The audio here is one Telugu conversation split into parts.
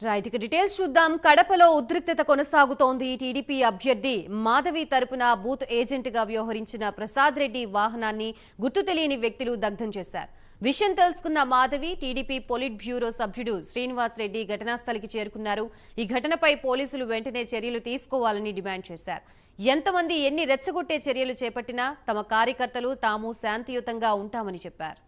రైట్ ఇక డీటెయిల్స్ చూద్దాం. కడపలో ఉద్రిక్తత కొనసాగుతోంది. టీడీపీ అభ్యర్థి మాధవి తరపున బూత్ ఏజెంట్ గా వ్యవహరించిన ప్రసాద్ రెడ్డి వాహనాన్ని గుర్తు తెలియని వ్యక్తులు దగ్ధం చేశారు. విషయం తెలుసుకున్న మాధవి టీడీపీ పొలిట్ బ్యూరో సభ్యుడు శ్రీనివాస్ రెడ్డి ఘటనా స్థలికి చేరుకున్నారు. ఈ ఘటనపై పోలీసులు వెంటనే చర్యలు తీసుకోవాలని డిమాండ్ చేశారు. ఎంతమంది ఎన్ని రెచ్చగొట్టే చర్యలు చేపట్టినా తమ కార్యకర్తలు తాము శాంతియుతంగా ఉంటామని చెప్పారు.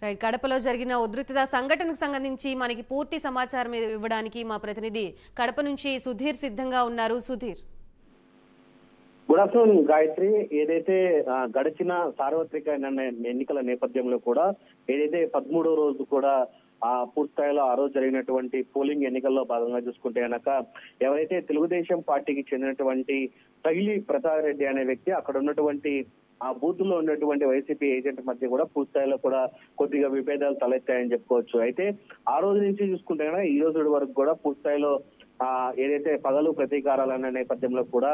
రైట్ కడపలో జరిగిన ఉధృత సంఘటనకు సంబంధించి మనకి పూర్తి సమాచారం ఇవ్వడానికి మా ప్రతినిధి కడప నుంచి సుధీర్ సిద్ధంగా ఉన్నారు. Sudheer, good afternoon Gayatri. ఏదైతే గడిచిన సార్వత్రిక ఎన్నికల నేపథ్యంలో కూడా ఏదైతే 13వ రోజు కూడా పూర్తి స్థాయిలో ఆ రోజు జరిగినటువంటి పోలింగ్ ఎన్నికల్లో భాగంగా చూసుకుంటే కనుక ఎవరైతే తెలుగుదేశం పార్టీకి చెందినటువంటి తగిలి ప్రసాద్ రెడ్డి అనే వ్యక్తి అక్కడ ఉన్నటువంటి ఆ బూత్ లో ఉన్నటువంటి వైసీపీ ఏజెంట్ మధ్య కూడా పూర్తి స్థాయిలో కూడా కొద్దిగా విభేదాలు తలెత్తాయని చెప్పుకోవచ్చు. అయితే ఆ రోజు నుంచి చూసుకుంటే కనుక ఈ రోజు వరకు కూడా పూర్తి స్థాయిలో ఏదైతే పగలు ప్రతీకారాలు అనే నేపథ్యంలో కూడా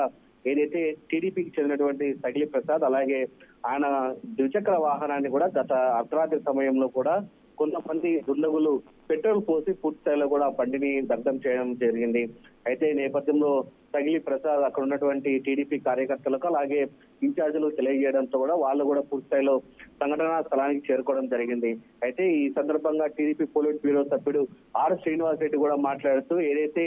ఏదైతే టీడీపీకి చెందినటువంటి తగిలి ప్రసాద్ అలాగే ఆయన ద్విచక్ర వాహనాన్ని కూడా గత అర్ధరాత్రి సమయంలో కూడా కొంతమంది దుండగులు పెట్రోల్ పోసి పూర్తి స్థాయిలో కూడా బండిని దగ్ధం చేయడం జరిగింది. అయితే ఈ నేపథ్యంలో తగిలి ప్రసాద్ అక్కడ ఉన్నటువంటి టీడీపీ కార్యకర్తలకు అలాగే ఇన్ఛార్జీలు తెలియజేయడంతో కూడా వాళ్ళు కూడా పూర్తి స్థాయిలో సంఘటనా స్థలానికి చేరుకోవడం జరిగింది. అయితే ఈ సందర్భంగా టీడీపీ పొలిట్ బ్యూరో సభ్యుడు ఆర్ శ్రీనివాస్ రెడ్డి కూడా మాట్లాడుతూ ఏదైతే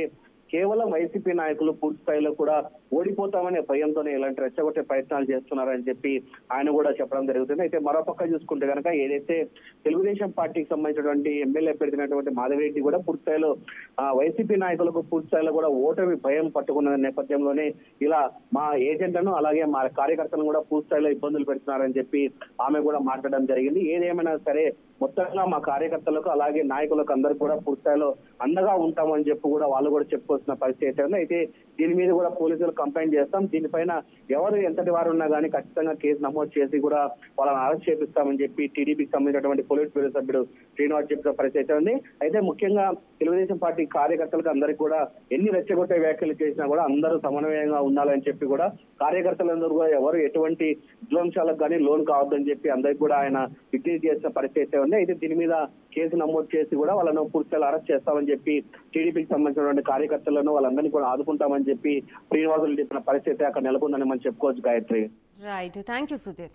కేవలం వైసీపీ నాయకులు పూర్తి స్థాయిలో కూడా ఓడిపోతామనే భయంతోనే ఇలాంటి రెచ్చగొట్టే ప్రయత్నాలు చేస్తున్నారని చెప్పి ఆయన కూడా చెప్పడం జరుగుతుంది. అయితే మరోపక్క చూసుకుంటే కనుక ఏదైతే తెలుగుదేశం పార్టీకి సంబంధించినటువంటి ఎమ్మెల్యే పెరిగినటువంటి మాధవిరెడ్డి కూడా పూర్తి స్థాయిలో వైసీపీ నాయకులకు పూర్తి స్థాయిలో కూడా ఓటమి భయం పట్టుకున్న నేపథ్యంలోనే ఇలా మా ఏజెంట్లను అలాగే మా కార్యకర్తలను కూడా పూర్తి స్థాయిలో ఇబ్బందులు పెడుతున్నారని చెప్పి ఆమె కూడా మాట్లాడడం జరిగింది. ఏదేమైనా సరే మొత్తంగా మా కార్యకర్తలకు అలాగే నాయకులకు అందరికీ కూడా పూర్తి స్థాయిలో అండగా ఉంటామని చెప్పి కూడా వాళ్ళు కూడా చెప్పుకోవాల్సిన పరిస్థితి ఉంది. అయితే దీని మీద కూడా పోలీసులు కంప్లైంట్ చేస్తాం, దీనిపైన ఎవరు ఎంతటి వారు ఉన్నా కానీ ఖచ్చితంగా కేసు నమోదు చేసి కూడా వాళ్ళని అరెస్ట్ చేపిస్తామని చెప్పి టీడీపీకి సంబంధించినటువంటి పొలిట్ బ్యూరో సభ్యుడు శ్రీనివాస్ చెప్పిన పరిస్థితి ఉంది. అయితే ముఖ్యంగా తెలుగుదేశం పార్టీ కార్యకర్తలకు అందరికీ కూడా ఎన్ని రెచ్చగొట్టే వ్యాఖ్యలు చేసినా కూడా అందరూ సమన్వయంగా ఉండాలని చెప్పి కూడా కార్యకర్తలందరూ కూడా ఎవరు ఎటువంటి విధ్వంసాలకు కానీ లోన్ కావద్దని చెప్పి అందరికీ కూడా ఆయన విజ్ఞప్తి చేసిన పరిస్థితి ఉంది. అయితే దీని మీద కేసు నమోదు చేసి కూడా వాళ్ళను పూర్తిగా అరెస్ట్ చేస్తామని చెప్పి టీడీపీకి సంబంధించినటువంటి కార్యకర్తలను వాళ్ళందరినీ కూడా ఆదుకుంటామని చెప్పి శ్రీనివాసులు చెప్పిన పరిస్థితి అక్కడ నెలకొందని మనం చెప్పుకోవచ్చు Gayatri. Right, thank you Sudheer.